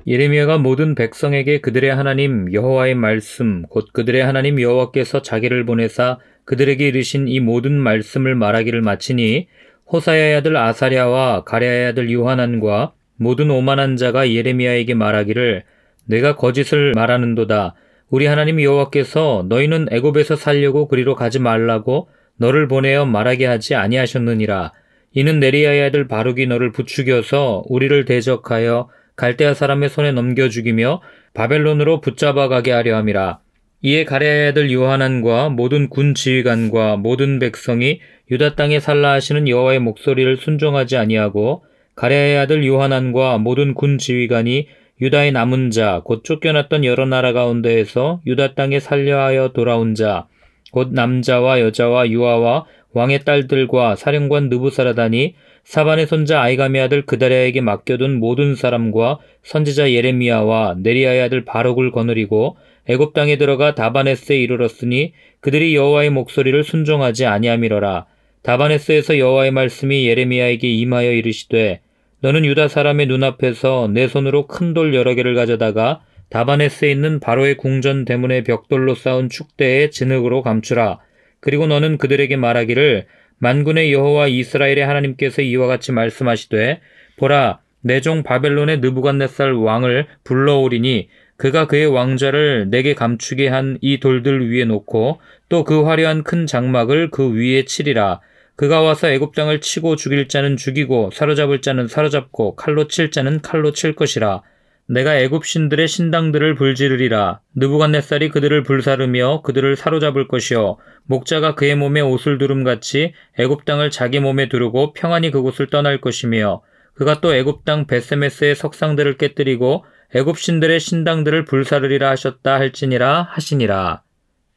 예레미야가 모든 백성에게 그들의 하나님 여호와의 말씀 곧 그들의 하나님 여호와께서 자기를 보내사 그들에게 이르신 이 모든 말씀을 말하기를 마치니 호사야의 아들 아사랴와 가랴의 아들 요하난과 모든 오만한 자가 예레미야에게 말하기를 내가 거짓을 말하는도다. 우리 하나님 여호와께서 너희는 애굽에서 살려고 그리로 가지 말라고 너를 보내어 말하게 하지 아니하셨느니라. 이는 네리야의 아들 바룩이 너를 부추겨서 우리를 대적하여 갈대아 사람의 손에 넘겨 죽이며 바벨론으로 붙잡아 가게 하려 함이라. 이에 가랴의 아들 요하난과 모든 군 지휘관과 모든 백성이 유다 땅에 살라 하시는 여호와의 목소리를 순종하지 아니하고 가랴의 아들 요하난과 모든 군 지휘관이 유다의 남은 자 곧 쫓겨났던 여러 나라 가운데에서 유다 땅에 살려하여 돌아온 자 곧 남자와 여자와 유아와 왕의 딸들과 사령관 느부사라다니 사반의 손자 아이감의 아들 그다랴에게 맡겨둔 모든 사람과 선지자 예레미야와 네리야의 아들 바룩을 거느리고 애굽 땅에 들어가 다바네스에 이르렀으니 그들이 여호와의 목소리를 순종하지 아니함이러라. 다바네스에서 여호와의 말씀이 예레미야에게 임하여 이르시되 너는 유다 사람의 눈앞에서 내 손으로 큰 돌 여러 개를 가져다가 다바네스에 있는 바로의 궁전 대문의 벽돌로 쌓은 축대에 진흙으로 감추라. 그리고 너는 그들에게 말하기를 만군의 여호와 이스라엘의 하나님께서 이와 같이 말씀하시되 보라 내 종 바벨론의 느부갓네살 왕을 불러오리니 그가 그의 왕좌를 내게 감추게 한 이 돌들 위에 놓고 또 그 화려한 큰 장막을 그 위에 치리라. 그가 와서 애굽 땅을 치고 죽일 자는 죽이고 사로잡을 자는 사로잡고 칼로 칠 자는 칼로 칠 것이라. 내가 애굽 신들의 신당들을 불지르리라. 느부갓네살이 그들을 불사르며 그들을 사로잡을 것이요 목자가 그의 몸에 옷을 두름같이 애굽 땅을 자기 몸에 두르고 평안히 그곳을 떠날 것이며 그가 또 애굽 땅 베세메스의 석상들을 깨뜨리고 애굽 신들의 신당들을 불사르리라 하셨다 할지니라 하시니라.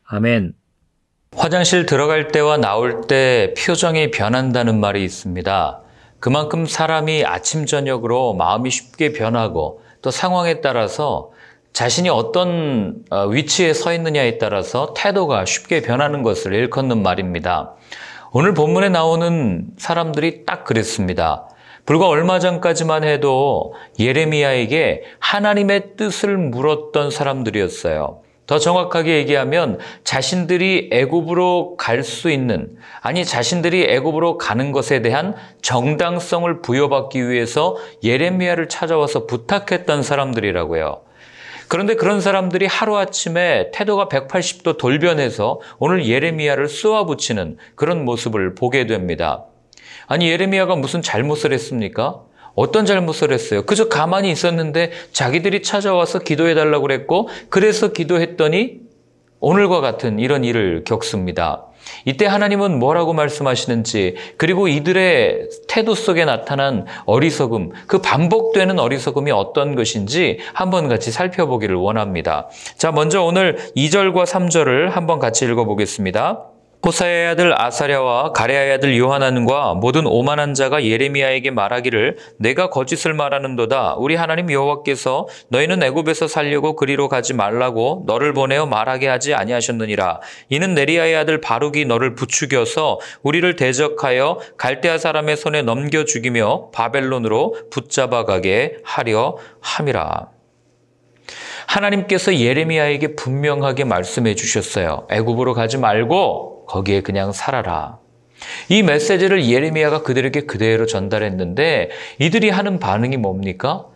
아멘. 화장실 들어갈 때와 나올 때 표정이 변한다는 말이 있습니다. 그만큼 사람이 아침 저녁으로 마음이 쉽게 변하고 또 상황에 따라서 자신이 어떤 위치에 서 있느냐에 따라서 태도가 쉽게 변하는 것을 일컫는 말입니다. 오늘 본문에 나오는 사람들이 딱 그랬습니다. 불과 얼마 전까지만 해도 예레미야에게 하나님의 뜻을 물었던 사람들이었어요. 더 정확하게 얘기하면 자신들이 애굽으로 갈 수 있는, 아니 자신들이 애굽으로 가는 것에 대한 정당성을 부여받기 위해서 예레미야를 찾아와서 부탁했던 사람들이라고요. 그런데 그런 사람들이 하루아침에 태도가 180도 돌변해서 오늘 예레미야를 쏘아붙이는 그런 모습을 보게 됩니다. 아니 예레미야가 무슨 잘못을 했습니까? 어떤 잘못을 했어요? 그저 가만히 있었는데 자기들이 찾아와서 기도해달라고 그랬고 그래서 기도했더니 오늘과 같은 이런 일을 겪습니다. 이때 하나님은 뭐라고 말씀하시는지 그리고 이들의 태도 속에 나타난 어리석음, 그 반복되는 어리석음이 어떤 것인지 한번 같이 살펴보기를 원합니다. 자, 먼저 오늘 2절과 3절을 한번 같이 읽어보겠습니다. 호사야의 아들 아사랴와 가랴의 아들 요하난과 모든 오만한 자가 예레미야에게 말하기를 내가 거짓을 말하는도다. 우리 하나님 여호와께서 너희는 애굽에서 살려고 그리로 가지 말라고 너를 보내어 말하게 하지 아니하셨느니라. 이는 네리야의 아들 바룩이 너를 부추겨서 우리를 대적하여 갈대아 사람의 손에 넘겨 죽이며 바벨론으로 붙잡아 가게 하려 함이라. 하나님께서 예레미야에게 분명하게 말씀해 주셨어요. 애굽으로 가지 말고 거기에 그냥 살아라. 이 메시지를 예레미야가 그들에게 그대로 전달했는데 이들이 하는 반응이 뭡니까?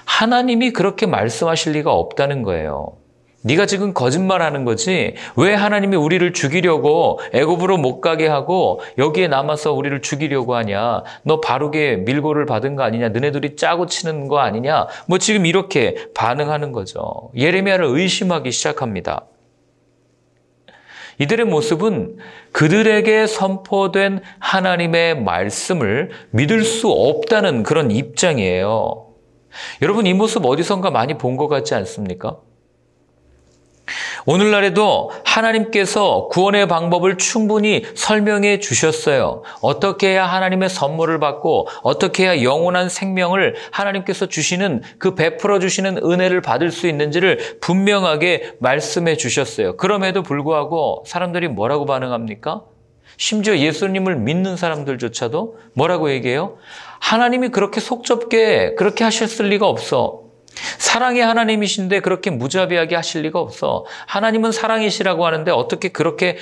하나님이 그렇게 말씀하실 리가 없다는 거예요. 네가 지금 거짓말하는 거지. 왜 하나님이 우리를 죽이려고 애굽으로 못 가게 하고 여기에 남아서 우리를 죽이려고 하냐. 너 바룩의 밀고를 받은 거 아니냐. 너네들이 짜고 치는 거 아니냐. 뭐 지금 이렇게 반응하는 거죠. 예레미야를 의심하기 시작합니다. 이들의 모습은 그들에게 선포된 하나님의 말씀을 믿을 수 없다는 그런 입장이에요. 여러분 이 모습 어디선가 많이 본 것 같지 않습니까? 오늘날에도 하나님께서 구원의 방법을 충분히 설명해 주셨어요. 어떻게 해야 하나님의 선물을 받고 어떻게 해야 영원한 생명을 하나님께서 주시는 그 베풀어 주시는 은혜를 받을 수 있는지를 분명하게 말씀해 주셨어요. 그럼에도 불구하고 사람들이 뭐라고 반응합니까? 심지어 예수님을 믿는 사람들조차도 뭐라고 얘기해요? 하나님이 그렇게 속 좁게 그렇게 하셨을 리가 없어. 사랑의 하나님이신데 그렇게 무자비하게 하실 리가 없어. 하나님은 사랑이시라고 하는데 어떻게 그렇게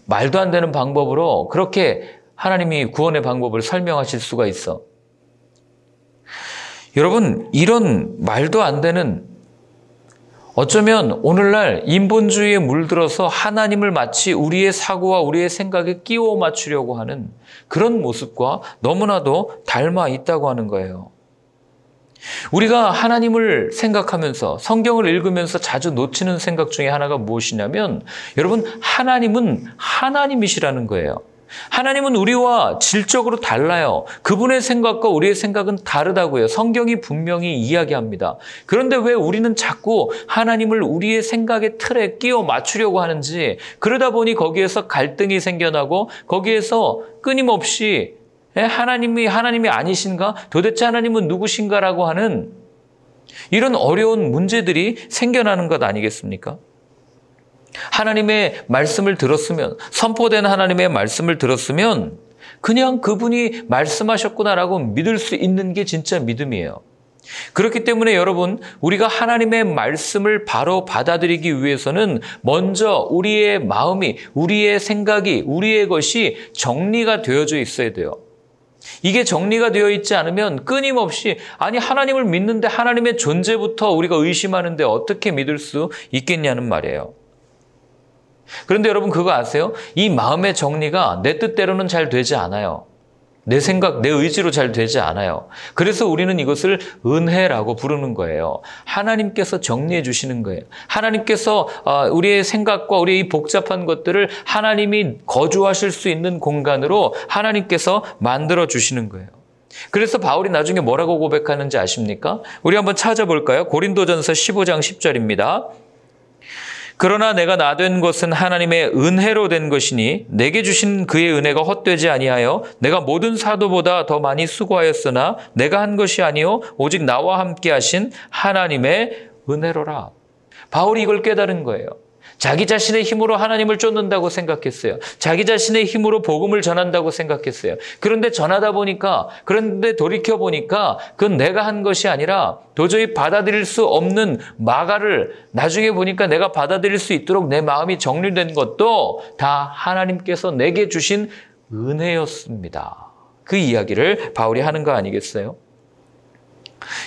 말도 안 되는 방법으로 그렇게 하나님이 구원의 방법을 설명하실 수가 있어. 여러분, 이런 말도 안 되는, 어쩌면 오늘날 인본주의에 물들어서 하나님을 마치 우리의 사고와 우리의 생각에 끼워 맞추려고 하는 그런 모습과 너무나도 닮아 있다고 하는 거예요. 우리가 하나님을 생각하면서 성경을 읽으면서 자주 놓치는 생각 중에 하나가 무엇이냐면, 여러분, 하나님은 하나님이시라는 거예요. 하나님은 우리와 질적으로 달라요. 그분의 생각과 우리의 생각은 다르다고요. 성경이 분명히 이야기합니다. 그런데 왜 우리는 자꾸 하나님을 우리의 생각의 틀에 끼워 맞추려고 하는지, 그러다 보니 거기에서 갈등이 생겨나고 거기에서 끊임없이 하나님이 아니신가? 도대체 하나님은 누구신가라고 하는 이런 어려운 문제들이 생겨나는 것 아니겠습니까? 하나님의 말씀을 들었으면, 선포된 하나님의 말씀을 들었으면 그냥 그분이 말씀하셨구나라고 믿을 수 있는 게 진짜 믿음이에요. 그렇기 때문에 여러분, 우리가 하나님의 말씀을 바로 받아들이기 위해서는 먼저 우리의 마음이, 우리의 생각이, 우리의 것이 정리가 되어져 있어야 돼요. 이게 정리가 되어 있지 않으면 끊임없이, 아니 하나님을 믿는데 하나님의 존재부터 우리가 의심하는데 어떻게 믿을 수 있겠냐는 말이에요. 그런데 여러분 그거 아세요? 이 마음의 정리가 내 뜻대로는 잘 되지 않아요. 내 생각, 내 의지로 잘 되지 않아요. 그래서 우리는 이것을 은혜라고 부르는 거예요. 하나님께서 정리해 주시는 거예요. 하나님께서 우리의 생각과 우리의 이 복잡한 것들을 하나님이 거주하실 수 있는 공간으로 하나님께서 만들어 주시는 거예요. 그래서 바울이 나중에 뭐라고 고백하는지 아십니까? 우리 한번 찾아볼까요? 고린도전서 15장 10절입니다. 그러나 내가 나 된 것은 하나님의 은혜로 된 것이니 내게 주신 그의 은혜가 헛되지 아니하여 내가 모든 사도보다 더 많이 수고하였으나 내가 한 것이 아니요 오직 나와 함께 하신 하나님의 은혜로라. 바울이 이걸 깨달은 거예요. 자기 자신의 힘으로 하나님을 쫓는다고 생각했어요. 자기 자신의 힘으로 복음을 전한다고 생각했어요. 그런데 전하다 보니까, 그런데 돌이켜보니까 그건 내가 한 것이 아니라 도저히 받아들일 수 없는 마가를 나중에 보니까 내가 받아들일 수 있도록 내 마음이 정리된 것도 다 하나님께서 내게 주신 은혜였습니다. 그 이야기를 바울이 하는 거 아니겠어요?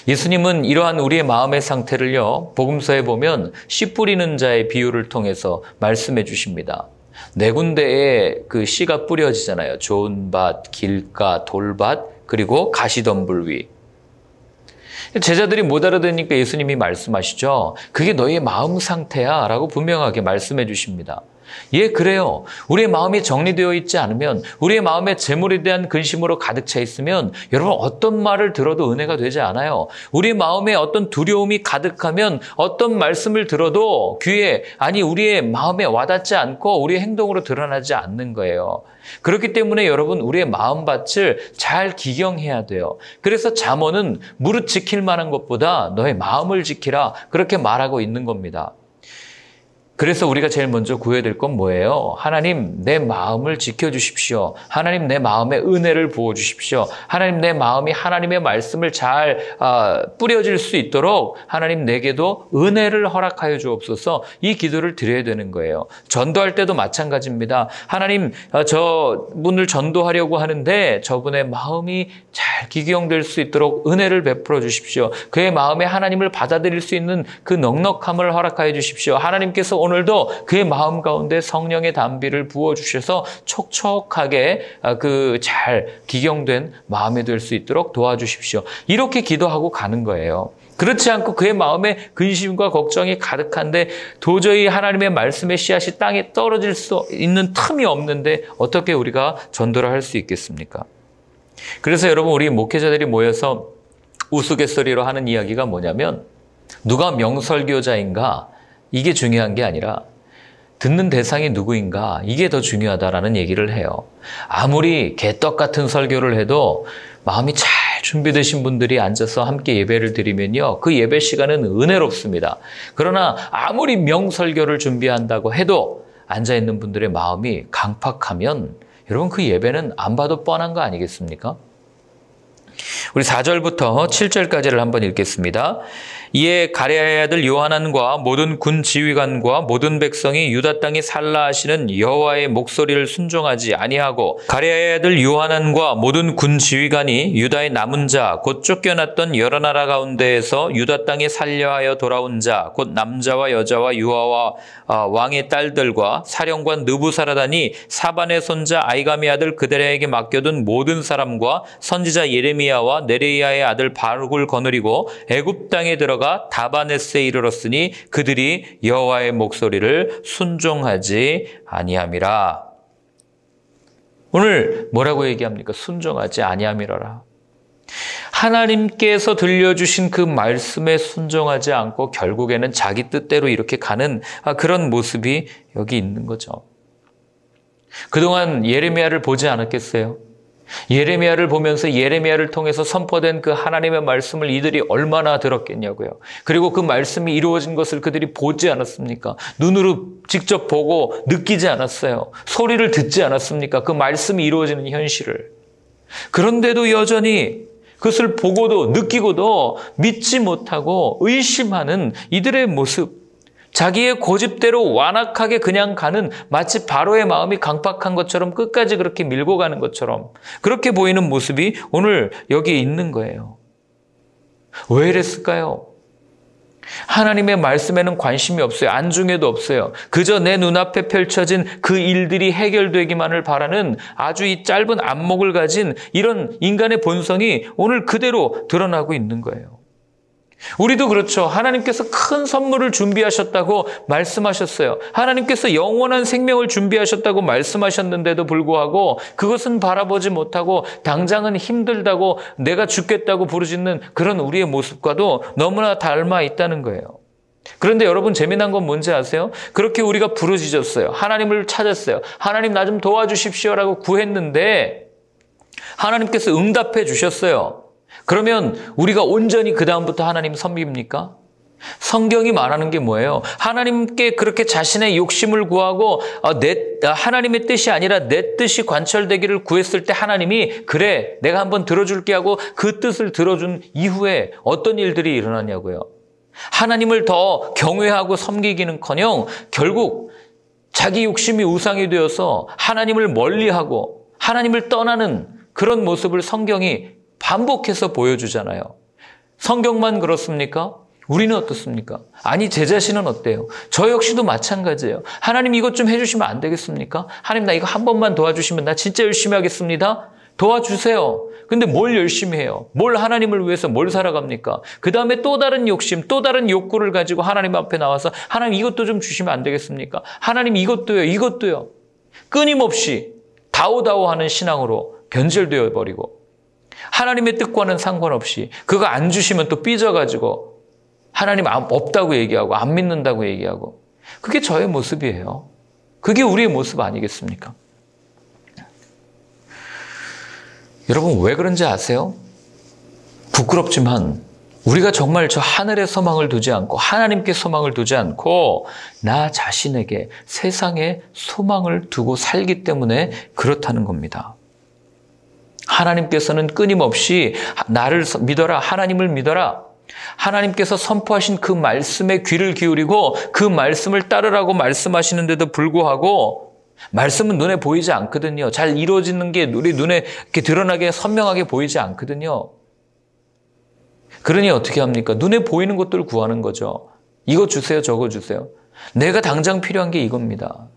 예수님은 이러한 우리의 마음의 상태를요, 복음서에 보면 씨 뿌리는 자의 비유를 통해서 말씀해 주십니다. 네 군데에 그 씨가 뿌려지잖아요. 좋은 밭, 길가, 돌밭, 그리고 가시덤불 위. 제자들이 못 알아듣으니까 예수님이 말씀하시죠. 그게 너희의 마음 상태야 라고 분명하게 말씀해 주십니다. 예, 그래요. 우리의 마음이 정리되어 있지 않으면, 우리의 마음에 재물에 대한 근심으로 가득 차 있으면 여러분 어떤 말을 들어도 은혜가 되지 않아요. 우리의 마음에 어떤 두려움이 가득하면 어떤 말씀을 들어도 귀에, 아니 우리의 마음에 와닿지 않고 우리의 행동으로 드러나지 않는 거예요. 그렇기 때문에 여러분 우리의 마음밭을 잘 기경해야 돼요. 그래서 잠언은 무릇 지킬 만한 것보다 너의 마음을 지키라, 그렇게 말하고 있는 겁니다. 그래서 우리가 제일 먼저 구해야 될 건 뭐예요? 하나님, 내 마음을 지켜주십시오. 하나님, 내 마음에 은혜를 부어주십시오. 하나님, 내 마음이 하나님의 말씀을 잘 뿌려질 수 있도록 하나님 내게도 은혜를 허락하여 주옵소서, 이 기도를 드려야 되는 거예요. 전도할 때도 마찬가지입니다. 하나님, 저분을 전도하려고 하는데 저분의 마음이 잘 기경될 수 있도록 은혜를 베풀어 주십시오. 그의 마음에 하나님을 받아들일 수 있는 그 넉넉함을 허락하여 주십시오. 하나님께서 오늘도 그의 마음 가운데 성령의 담비를 부어주셔서 촉촉하게 그 잘 기경된 마음이 될 수 있도록 도와주십시오. 이렇게 기도하고 가는 거예요. 그렇지 않고 그의 마음에 근심과 걱정이 가득한데 도저히 하나님의 말씀의 씨앗이 땅에 떨어질 수 있는 틈이 없는데 어떻게 우리가 전도를 할 수 있겠습니까? 그래서 여러분, 우리 목회자들이 모여서 우스갯소리로 하는 이야기가 뭐냐면, 누가 명설교자인가, 이게 중요한 게 아니라 듣는 대상이 누구인가, 이게 더 중요하다라는 얘기를 해요. 아무리 개떡 같은 설교를 해도 마음이 잘 준비되신 분들이 앉아서 함께 예배를 드리면요, 그 예배 시간은 은혜롭습니다. 그러나 아무리 명설교를 준비한다고 해도 앉아있는 분들의 마음이 강팍하면 여러분 그 예배는 안 봐도 뻔한 거 아니겠습니까? 우리 4절부터 7절까지를 한번 읽겠습니다. 이에 가레아의 아들 요하난과 모든 군 지휘관과 모든 백성이 유다 땅에 살라 하시는 여호와의 목소리를 순종하지 아니하고, 가레아의 아들 요하난과 모든 군 지휘관이 유다의 남은 자 곧 쫓겨났던 여러 나라 가운데에서 유다 땅에 살려하여 돌아온 자 곧 남자와 여자와 유아와 왕의 딸들과 사령관 느부사라단이 사반의 손자 아이감의 아들 그데랴에게 맡겨둔 모든 사람과 선지자 예레미야와 네레이야의 아들 바룩을 거느리고 애굽 땅에 들어가 다바네스에 이르렀으니 그들이 여호와의 목소리를 순종하지 아니함이라. 오늘 뭐라고 얘기합니까? 순종하지 아니함이라. 하나님께서 들려주신 그 말씀에 순종하지 않고 결국에는 자기 뜻대로 이렇게 가는 그런 모습이 여기 있는 거죠. 그동안 예레미야를 보지 않았겠어요? 예레미야를 보면서 예레미야를 통해서 선포된 그 하나님의 말씀을 이들이 얼마나 들었겠냐고요. 그리고 그 말씀이 이루어진 것을 그들이 보지 않았습니까? 눈으로 직접 보고 느끼지 않았어요. 소리를 듣지 않았습니까? 그 말씀이 이루어지는 현실을. 그런데도 여전히 그것을 보고도 느끼고도 믿지 못하고 의심하는 이들의 모습, 자기의 고집대로 완악하게 그냥 가는, 마치 바로의 마음이 강팍한 것처럼 끝까지 그렇게 밀고 가는 것처럼 그렇게 보이는 모습이 오늘 여기에 있는 거예요. 왜 이랬을까요? 하나님의 말씀에는 관심이 없어요. 안중에도 없어요. 그저 내 눈앞에 펼쳐진 그 일들이 해결되기만을 바라는 아주 이 짧은 안목을 가진 이런 인간의 본성이 오늘 그대로 드러나고 있는 거예요. 우리도 그렇죠. 하나님께서 큰 선물을 준비하셨다고 말씀하셨어요. 하나님께서 영원한 생명을 준비하셨다고 말씀하셨는데도 불구하고 그것은 바라보지 못하고 당장은 힘들다고 내가 죽겠다고 부르짖는 그런 우리의 모습과도 너무나 닮아 있다는 거예요. 그런데 여러분, 재미난 건 뭔지 아세요? 그렇게 우리가 부르짖었어요. 하나님을 찾았어요. 하나님 나 좀 도와주십시오라고 구했는데 하나님께서 응답해 주셨어요. 그러면 우리가 온전히 그 다음부터 하나님 섬깁니까? 성경이 말하는 게 뭐예요? 하나님께 그렇게 자신의 욕심을 구하고 하나님의 뜻이 아니라 내 뜻이 관철되기를 구했을 때 하나님이 그래 내가 한번 들어줄게 하고 그 뜻을 들어준 이후에 어떤 일들이 일어나냐고요. 하나님을 더 경외하고 섬기기는커녕 결국 자기 욕심이 우상이 되어서 하나님을 멀리하고 하나님을 떠나는 그런 모습을 성경이 반복해서 보여주잖아요. 성경만 그렇습니까? 우리는 어떻습니까? 아니, 제 자신은 어때요? 저 역시도 마찬가지예요. 하나님 이것 좀 해주시면 안 되겠습니까? 하나님 나 이거 한 번만 도와주시면 나 진짜 열심히 하겠습니다. 도와주세요. 근데 뭘 열심히 해요? 뭘 하나님을 위해서 뭘 살아갑니까? 그 다음에 또 다른 욕심, 또 다른 욕구를 가지고 하나님 앞에 나와서 하나님 이것도 좀 주시면 안 되겠습니까? 하나님 이것도요, 이것도요. 끊임없이 다오다오하는 신앙으로 변질되어 버리고 하나님의 뜻과는 상관없이 그거 안 주시면 또 삐져가지고 하나님 없다고 얘기하고 안 믿는다고 얘기하고, 그게 저의 모습이에요. 그게 우리의 모습 아니겠습니까? 여러분, 왜 그런지 아세요? 부끄럽지만 우리가 정말 저 하늘에 소망을 두지 않고 하나님께 소망을 두지 않고 나 자신에게 세상에 소망을 두고 살기 때문에 그렇다는 겁니다. 하나님께서는 끊임없이 나를 믿어라, 하나님을 믿어라, 하나님께서 선포하신 그 말씀에 귀를 기울이고 그 말씀을 따르라고 말씀하시는데도 불구하고 말씀은 눈에 보이지 않거든요. 잘 이루어지는 게 우리 눈에 이렇게 드러나게 선명하게 보이지 않거든요. 그러니 어떻게 합니까? 눈에 보이는 것들을 구하는 거죠. 이거 주세요, 저거 주세요. 내가 당장 필요한 게 이겁니다.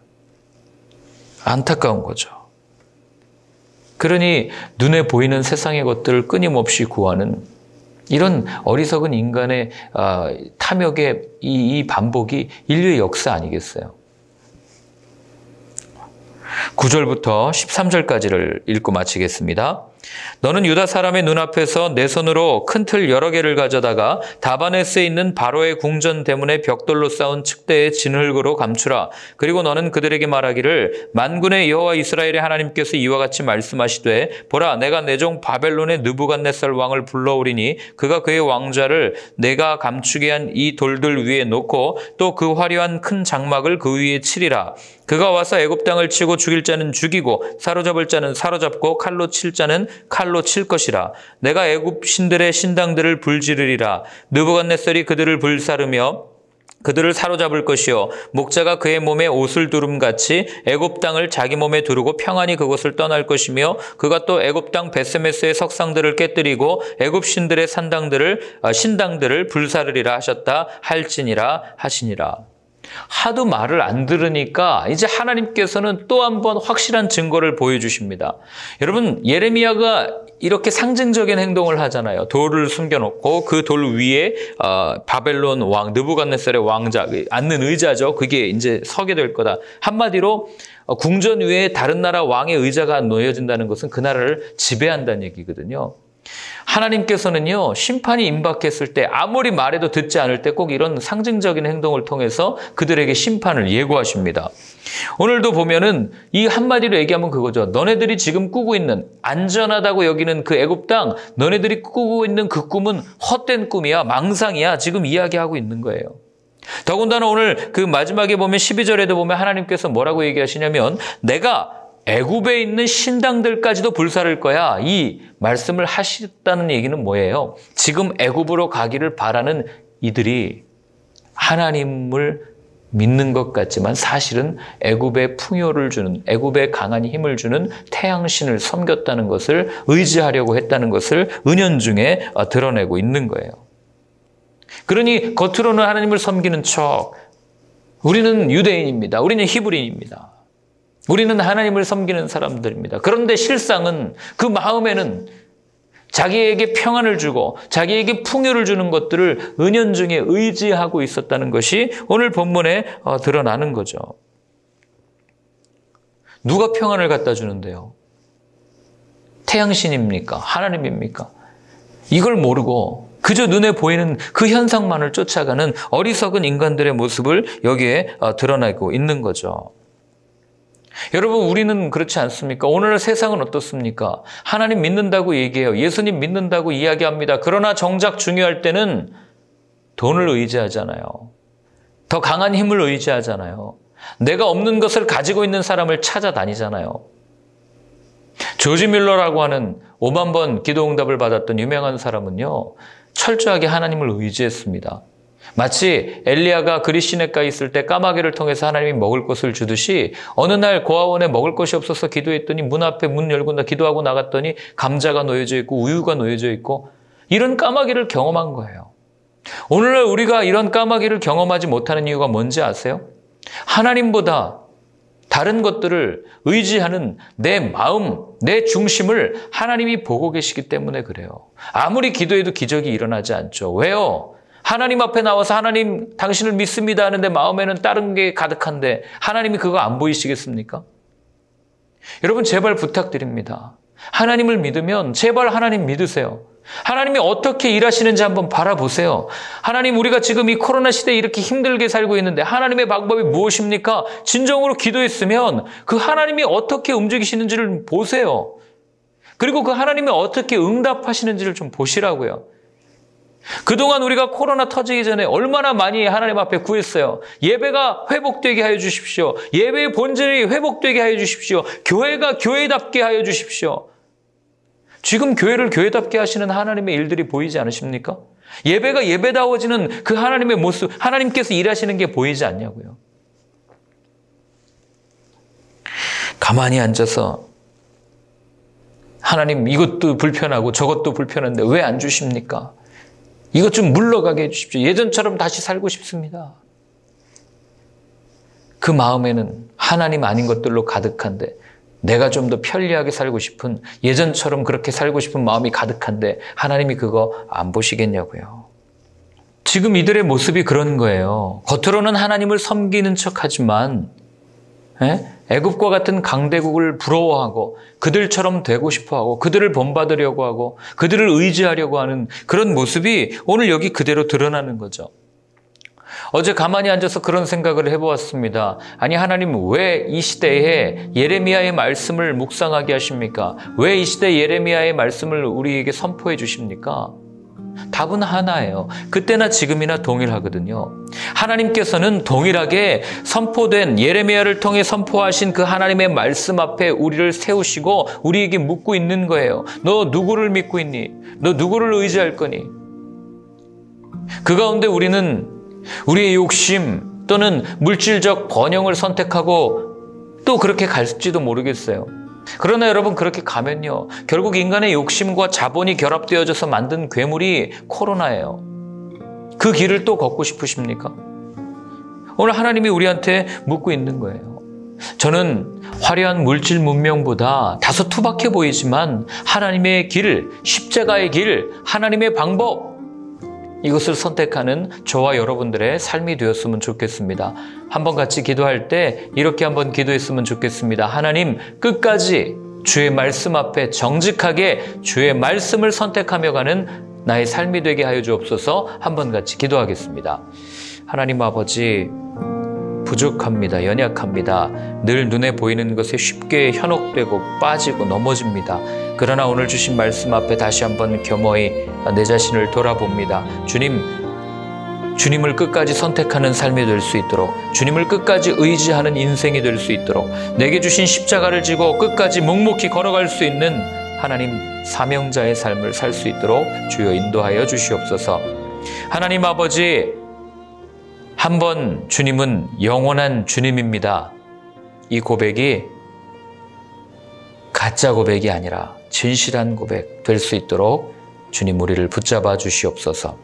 안타까운 거죠. 그러니 눈에 보이는 세상의 것들을 끊임없이 구하는 이런 어리석은 인간의 탐욕의 이 반복이 인류의 역사 아니겠어요? 9절부터 13절까지를 읽고 마치겠습니다. 너는 유다 사람의 눈앞에서 내 손으로 큰 틀 여러 개를 가져다가 다바네스에 있는 바로의 궁전 대문에 벽돌로 쌓은 측대의 진흙으로 감추라. 그리고 너는 그들에게 말하기를 만군의 여호와 이스라엘의 하나님께서 이와 같이 말씀하시되 보라, 내가 내 종 바벨론의 느부갓네살 왕을 불러오리니 그가 그의 왕좌를 내가 감추게 한 이 돌들 위에 놓고 또 그 화려한 큰 장막을 그 위에 치리라. 그가 와서 애굽 땅을 치고 죽일 자는 죽이고 사로잡을 자는 사로잡고 칼로 칠 자는 칼로 칠 것이라. 내가 애굽 신들의 신당들을 불지르리라. 느부갓네살이 그들을 불사르며 그들을 사로잡을 것이요 목자가 그의 몸에 옷을 두름같이 애굽 땅을 자기 몸에 두르고 평안히 그곳을 떠날 것이며 그가 또 애굽 땅 베세메스의 석상들을 깨뜨리고 애굽 신들의 신당들을 불사르리라 하셨다 할지니라 하시니라. 하도 말을 안 들으니까 이제 하나님께서는 또 한 번 확실한 증거를 보여주십니다. 여러분, 예레미야가 이렇게 상징적인 행동을 하잖아요. 돌을 숨겨놓고 그 돌 위에 바벨론 왕 느부갓네살의 왕자 앉는 의자죠. 그게 이제 서게 될 거다. 한마디로 궁전 위에 다른 나라 왕의 의자가 놓여진다는 것은 그 나라를 지배한다는 얘기거든요. 하나님께서는요, 심판이 임박했을 때 아무리 말해도 듣지 않을 때 꼭 이런 상징적인 행동을 통해서 그들에게 심판을 예고하십니다. 오늘도 보면은 이 한마디로 얘기하면 그거죠. 너네들이 지금 꾸고 있는 안전하다고 여기는 그 애굽 땅, 너네들이 꾸고 있는 그 꿈은 헛된 꿈이야, 망상이야, 지금 이야기하고 있는 거예요. 더군다나 오늘 그 마지막에 보면 12절에도 보면 하나님께서 뭐라고 얘기하시냐면 내가 애굽에 있는 신당들까지도 불사를 거야. 이 말씀을 하셨다는 얘기는 뭐예요? 지금 애굽으로 가기를 바라는 이들이 하나님을 믿는 것 같지만 사실은 애굽에 풍요를 주는, 애굽에 강한 힘을 주는 태양신을 섬겼다는 것을 의지하려고 했다는 것을 은연중에 드러내고 있는 거예요. 그러니 겉으로는 하나님을 섬기는 척, 우리는 유대인입니다. 우리는 히브리인입니다. 우리는 하나님을 섬기는 사람들입니다. 그런데 실상은 그 마음에는 자기에게 평안을 주고 자기에게 풍요를 주는 것들을 은연중에 의지하고 있었다는 것이 오늘 본문에 드러나는 거죠. 누가 평안을 갖다 주는데요? 태양신입니까? 하나님입니까? 이걸 모르고 그저 눈에 보이는 그 현상만을 쫓아가는 어리석은 인간들의 모습을 여기에 드러내고 있는 거죠. 여러분, 우리는 그렇지 않습니까? 오늘 세상은 어떻습니까? 하나님 믿는다고 얘기해요. 예수님 믿는다고 이야기합니다. 그러나 정작 중요할 때는 돈을 의지하잖아요. 더 강한 힘을 의지하잖아요. 내가 없는 것을 가지고 있는 사람을 찾아다니잖아요. 조지 밀러라고 하는 5만 번 기도응답을 받았던 유명한 사람은요, 철저하게 하나님을 의지했습니다. 마치 엘리야가 그리시네가에 있을 때 까마귀를 통해서 하나님이 먹을 것을 주듯이 어느 날 고아원에 먹을 것이 없어서 기도했더니 문 앞에 문 열고 기도하고 나갔더니 감자가 놓여져 있고 우유가 놓여져 있고 이런 까마귀를 경험한 거예요. 오늘날 우리가 이런 까마귀를 경험하지 못하는 이유가 뭔지 아세요? 하나님보다 다른 것들을 의지하는 내 마음, 내 중심을 하나님이 보고 계시기 때문에 그래요. 아무리 기도해도 기적이 일어나지 않죠. 왜요? 하나님 앞에 나와서 하나님 당신을 믿습니다 하는데 마음에는 다른 게 가득한데 하나님이 그거 안 보이시겠습니까? 여러분, 제발 부탁드립니다. 하나님을 믿으면 제발 하나님 믿으세요. 하나님이 어떻게 일하시는지 한번 바라보세요. 하나님, 우리가 지금 이 코로나 시대에 이렇게 힘들게 살고 있는데 하나님의 방법이 무엇입니까? 진정으로 기도했으면 그 하나님이 어떻게 움직이시는지를 보세요. 그리고 그 하나님이 어떻게 응답하시는지를 좀 보시라고요. 그동안 우리가 코로나 터지기 전에 얼마나 많이 하나님 앞에 구했어요. 예배가 회복되게 하여 주십시오. 예배의 본질이 회복되게 하여 주십시오. 교회가 교회답게 하여 주십시오. 지금 교회를 교회답게 하시는 하나님의 일들이 보이지 않으십니까? 예배가 예배다워지는 그 하나님의 모습, 하나님께서 일하시는 게 보이지 않냐고요. 가만히 앉아서 하나님 이것도 불편하고 저것도 불편한데 왜 안 주십니까? 이것 좀 물러가게 해주십시오. 예전처럼 다시 살고 싶습니다. 그 마음에는 하나님 아닌 것들로 가득한데 내가 좀 더 편리하게 살고 싶은, 예전처럼 그렇게 살고 싶은 마음이 가득한데 하나님이 그거 안 보시겠냐고요. 지금 이들의 모습이 그런 거예요. 겉으로는 하나님을 섬기는 척하지만 애굽과 같은 강대국을 부러워하고 그들처럼 되고 싶어하고 그들을 본받으려고 하고 그들을 의지하려고 하는 그런 모습이 오늘 여기 그대로 드러나는 거죠. 어제 가만히 앉아서 그런 생각을 해보았습니다. 아니, 하나님 왜 이 시대에 예레미야의 말씀을 묵상하게 하십니까? 왜 이 시대에 예레미야의 말씀을 우리에게 선포해 주십니까? 답은 하나예요. 그때나 지금이나 동일하거든요. 하나님께서는 동일하게 선포된 예레미야를 통해 선포하신 그 하나님의 말씀 앞에 우리를 세우시고 우리에게 묻고 있는 거예요. 너 누구를 믿고 있니? 너 누구를 의지할 거니? 그 가운데 우리는 우리의 욕심 또는 물질적 번영을 선택하고 또 그렇게 갈지도 모르겠어요. 그러나 여러분, 그렇게 가면요, 결국 인간의 욕심과 자본이 결합되어져서 만든 괴물이 코로나예요. 그 길을 또 걷고 싶으십니까? 오늘 하나님이 우리한테 묻고 있는 거예요. 저는 화려한 물질 문명보다 다소 투박해 보이지만 하나님의 길, 십자가의 길, 하나님의 방법, 이것을 선택하는 저와 여러분들의 삶이 되었으면 좋겠습니다. 한번 같이 기도할 때 이렇게 한번 기도했으면 좋겠습니다. 하나님, 끝까지 주의 말씀 앞에 정직하게 주의 말씀을 선택하며 가는 나의 삶이 되게 하여 주옵소서. 한번 같이 기도하겠습니다. 하나님 아버지, 부족합니다. 연약합니다. 늘 눈에 보이는 것에 쉽게 현혹되고 빠지고 넘어집니다. 그러나 오늘 주신 말씀 앞에 다시 한번 겸허히 내 자신을 돌아봅니다. 주님을 끝까지 선택하는 삶이 될 수 있도록, 주님을 끝까지 의지하는 인생이 될 수 있도록, 내게 주신 십자가를 지고 끝까지 묵묵히 걸어갈 수 있는 하나님 사명자의 삶을 살 수 있도록 주여 인도하여 주시옵소서. 하나님 아버지, 한번 주님은 영원한 주님입니다. 이 고백이 가짜 고백이 아니라 진실한 고백 될 수 있도록 주님 우리를 붙잡아 주시옵소서.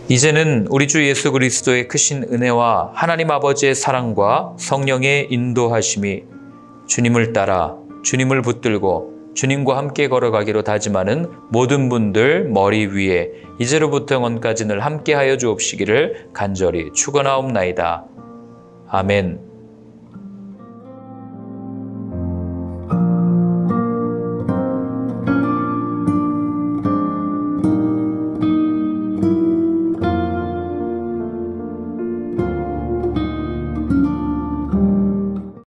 이제는 우리 주 예수 그리스도의 크신 은혜와 하나님 아버지의 사랑과 성령의 인도하심이 주님을 따라 주님을 붙들고 주님과 함께 걸어가기로 다짐하는 모든 분들 머리 위에 이제로부터 영원까지 늘 함께하여 주옵시기를 간절히 축원하옵나이다. 아멘.